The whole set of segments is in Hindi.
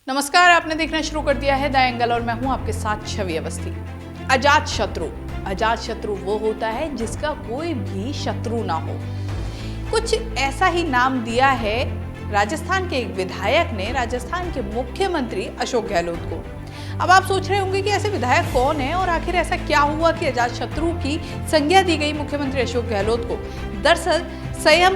नमस्कार, आपने देखना शुरू कर दिया है द एंगल और मैं हूं आपके साथ छवि अवस्थी। अजात शत्रु वो होता है जिसका कोई भी शत्रु ना हो। कुछ ऐसा ही नाम दिया है राजस्थान के एक विधायक ने राजस्थान के मुख्यमंत्री अशोक गहलोत को। अब आप सोच रहे होंगे कि ऐसे विधायक कौन है और आखिर ऐसा क्या हुआ कि अजात शत्रु की संज्ञा दी गई मुख्यमंत्री अशोक गहलोत को। दरअसल संयम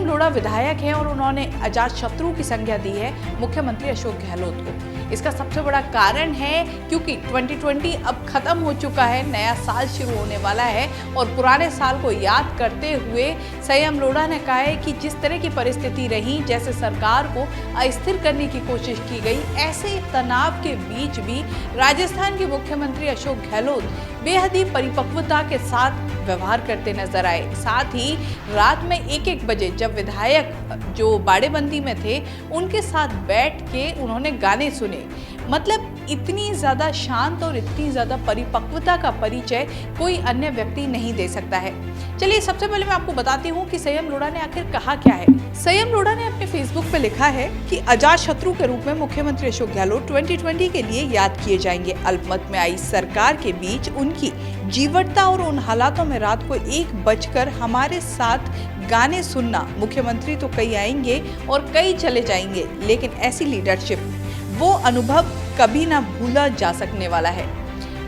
लोढ़ा विधायक हैं और उन्होंने अजात शत्रु की संज्ञा दी है मुख्यमंत्री अशोक गहलोत को। इसका सबसे बड़ा कारण है क्योंकि 2020 अब खत्म हो चुका है, नया साल शुरू होने वाला है और पुराने साल को याद करते हुए संयम लोढ़ा ने कहा है कि जिस तरह की परिस्थिति रही, जैसे सरकार को अस्थिर करने की कोशिश की गई, ऐसे तनाव के बीच भी राजस्थान के मुख्यमंत्री अशोक गहलोत बेहद ही परिपक्वता के साथ व्यवहार करते नजर आए। साथ ही रात में 1-1 बजे जब विधायक जो बाड़ेबंदी में थे उनके साथ बैठ के उन्होंने गाने सुने। मतलब इतनी ज़्यादा शांत और इतनी ज़्यादा परिपक्वता का परिचय कोई अन्य व्यक्ति नहीं दे सकता है। चलिए सबसे पहले मैं आपको बताती हूँ कि संयम लोढ़ा ने आखिर कहा क्या है। संयम लोढ़ा ने अपने फेसबुक पे लिखा है कि अजात शत्रु के रूप में मुख्यमंत्री अशोक गहलोत 2020 के लिए याद किए जाएंगे। अल्पमत में आई सरकार के बीच उनकी जीवटता और उन हालातों में रात को 1 बजकर हमारे साथ गाने सुनना। मुख्यमंत्री तो कई आएंगे और कई चले जाएंगे, लेकिन ऐसी लीडरशिप, वो अनुभव कभी ना भूला जा सकने वाला है।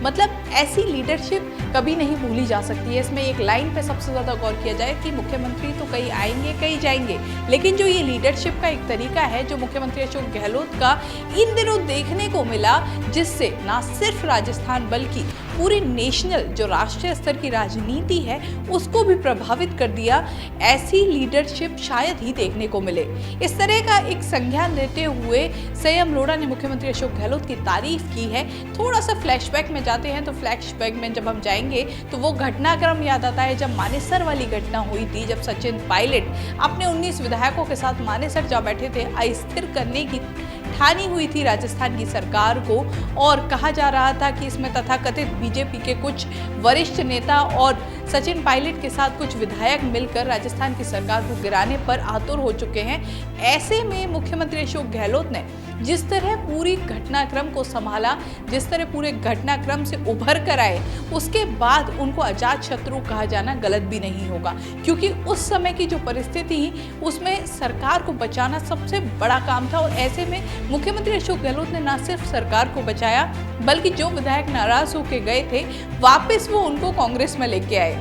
मतलब ऐसी लीडरशिप कभी नहीं भूली जा सकती है। इसमें एक लाइन पे सबसे ज़्यादा गौर किया जाए कि मुख्यमंत्री तो कई आएंगे कई जाएंगे, लेकिन जो ये लीडरशिप का एक तरीका है जो मुख्यमंत्री अशोक गहलोत का इन दिनों देखने को मिला, जिससे ना सिर्फ राजस्थान बल्कि पूरी नेशनल जो राष्ट्रीय स्तर की राजनीति है उसको भी प्रभावित कर दिया, ऐसी लीडरशिप शायद ही देखने को मिले। इस तरह का एक संज्ञान देते हुए संयम लोढ़ा ने मुख्यमंत्री अशोक गहलोत की तारीफ की है। थोड़ा सा फ्लैशबैक में जाते हैं तो फ्लैशबैक में जब हम जाएंगे तो वो घटनाक्रम याद आता है जब मानेसर वाली घटना हुई थी, जब सचिन पायलट अपने 19 विधायकों के साथ मानेसर जा बैठे थे। अस्थिर करने की ठानी हुई थी राजस्थान की सरकार को और कहा जा रहा था कि इसमें तथाकथित बीजेपी के कुछ वरिष्ठ नेता और सचिन पायलट के साथ कुछ विधायक मिलकर राजस्थान की सरकार को गिराने पर आतुर हो चुके हैं। ऐसे में मुख्यमंत्री अशोक गहलोत ने जिस तरह पूरी घटनाक्रम को संभाला, जिस तरह पूरे घटनाक्रम से उभर कर आए, उसके बाद उनको अजात शत्रु कहा जाना गलत भी नहीं होगा, क्योंकि उस समय की जो परिस्थिति उसमें सरकार को बचाना सबसे बड़ा काम था। और ऐसे में मुख्यमंत्री अशोक गहलोत ने न सिर्फ सरकार को बचाया बल्कि जो विधायक नाराज होकर गए थे वापस वो उनको कांग्रेस में लेके आए।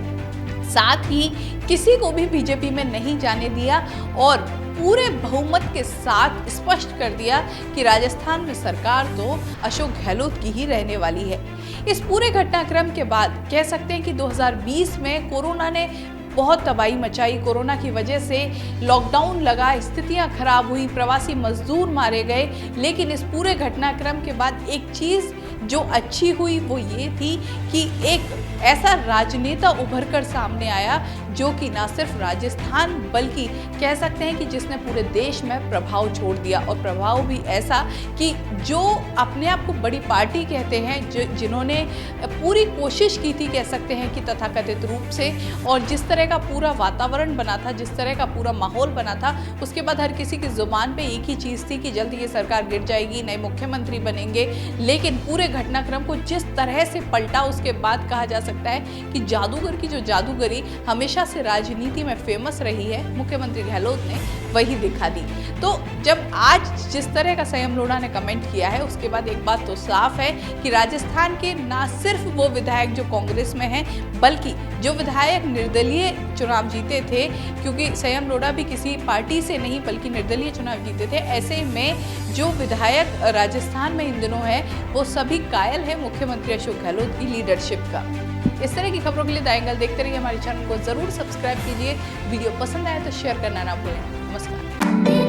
साथ ही किसी को भी बीजेपी में नहीं जाने दिया और पूरे बहुमत के साथ स्पष्ट कर दिया कि राजस्थान में सरकार तो अशोक गहलोत की ही रहने वाली है। इस पूरे घटनाक्रम के बाद कह सकते हैं कि 2020 में कोरोना ने बहुत तबाही मचाई। कोरोना की वजह से लॉकडाउन लगा, स्थितियां खराब हुई, प्रवासी मजदूर मारे गए, लेकिन इस पूरे घटनाक्रम के बाद एक चीज़ जो अच्छी हुई वो ये थी कि एक ऐसा राजनेता उभर कर सामने आया जो कि ना सिर्फ राजस्थान बल्कि कह सकते हैं कि जिसने पूरे देश में प्रभाव छोड़ दिया, और प्रभाव भी ऐसा कि जो अपने आप को बड़ी पार्टी कहते हैं, जिन्होंने पूरी कोशिश की थी कह सकते हैं कि तथाकथित रूप से, और जिस तरह का पूरा वातावरण बना था, जिस तरह का पूरा माहौल बना था, उसके बाद हर किसी की जुबान पे एक ही चीज़ थी कि जल्द ये सरकार गिर जाएगी, नए मुख्यमंत्री बनेंगे। लेकिन पूरे घटनाक्रम को जिस तरह से पलटा, उसके बाद कहा जा सकता है कि जादूगर की जो जादूगरी हमेशा से राजनीति में फेमस रही है, मुख्यमंत्री गहलोत ने वही दिखा दी। तो जब आज जिस तरह का संयम लोढ़ा ने कमेंट किया है, उसके बाद एक बात तो साफ है कि राजस्थान के ना सिर्फ वो विधायक जो कांग्रेस में हैं बल्कि जो विधायक निर्दलीय चुनाव जीते थे, क्योंकि संयम लोढ़ा भी किसी पार्टी से नहीं बल्कि निर्दलीय चुनाव जीते थे, ऐसे में जो विधायक राजस्थान में इन दिनों है वो सभी कायल है मुख्यमंत्री अशोक गहलोत की लीडरशिप का। इस तरह की खबरों के लिए द एंगल देखते रहिए। हमारे चैनल को जरूर सब्सक्राइब कीजिए। वीडियो पसंद आए तो शेयर करना ना भूलें। नमस्कार।